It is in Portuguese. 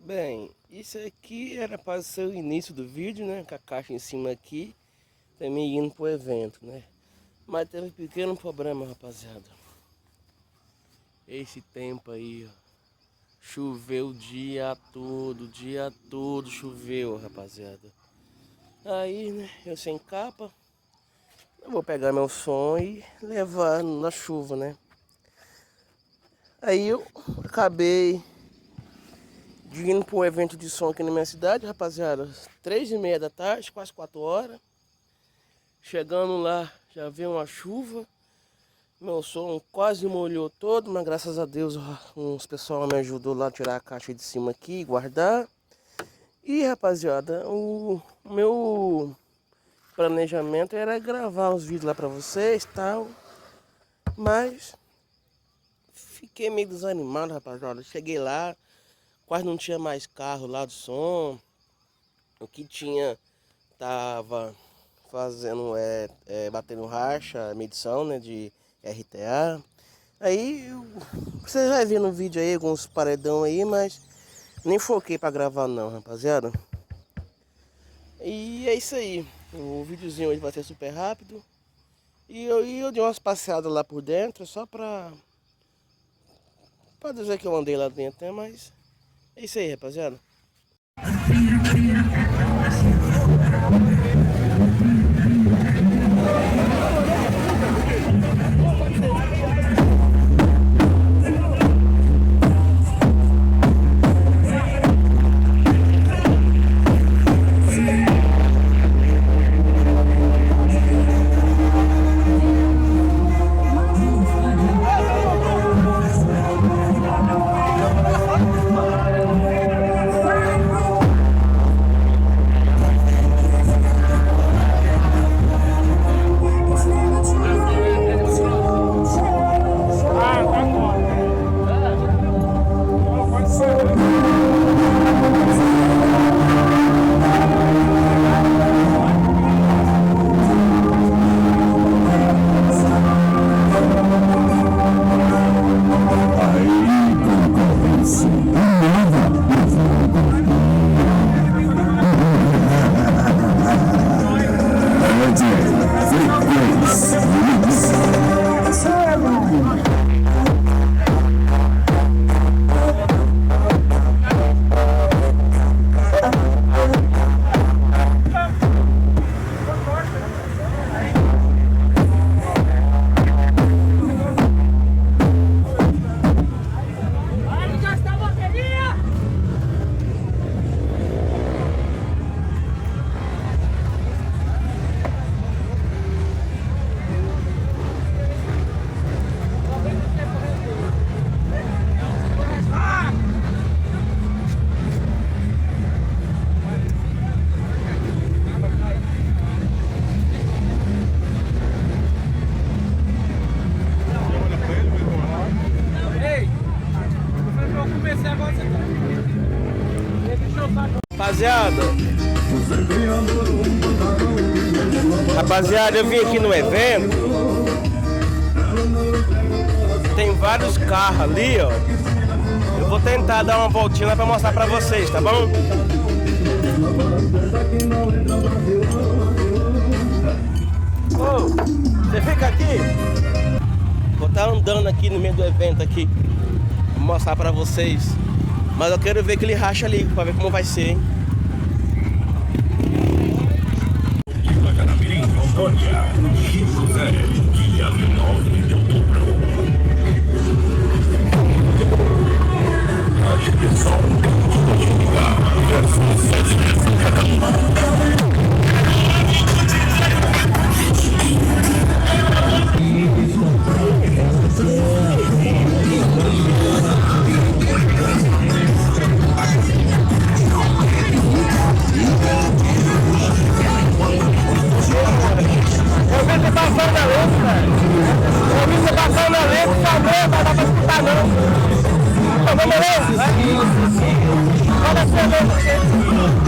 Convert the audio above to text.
Bem, isso aqui era para ser o início do vídeo, né? Com a caixa em cima aqui, também indo pro evento, né? Mas teve um pequeno problema, rapaziada. Esse tempo aí, ó. Choveu o dia todo choveu, rapaziada. Aí, né, eu sem capa, eu vou pegar meu som e levar na chuva, né? Aí eu acabei de ir para um evento de som aqui na minha cidade, rapaziada. 3h30 da tarde, quase 4 horas. Chegando lá, já veio uma chuva. Meu som quase molhou todo, mas graças a Deus uns pessoal me ajudou lá a tirar a caixa de cima aqui e guardar. E rapaziada, o meu planejamento era gravar uns vídeos lá pra vocês e tal. Mas fiquei meio desanimado, rapaziada. Cheguei lá, quase não tinha mais carro lá do som. O que tinha tava fazendo batendo racha, medição, né, de RTA. Aí você vai ver no vídeo aí alguns paredão aí, mas nem foquei pra gravar não, rapaziada. E é isso aí. O videozinho hoje vai ser super rápido. E eu dei umas passeadas lá por dentro, só pra dizer que eu andei lá dentro, né? Mas é isso aí, rapaziada. Rapaziada, eu vim aqui no evento. Tem vários carros ali, ó. Eu vou tentar dar uma voltinha lá pra mostrar pra vocês, tá bom? Ô, você fica aqui? Vou estar andando aqui no meio do evento aqui. Vou mostrar pra vocês. Mas eu quero ver aquele racha ali, pra ver como vai ser, hein? Antônia, Chico José, dia 9 de outubro. A direção versus 7 em cada uma. Eu vi você passando na lente, velho. Eu vi você passando na lente, chamou, mas não dá pra escutar não. Tá bom, beleza? Olha a sua lente.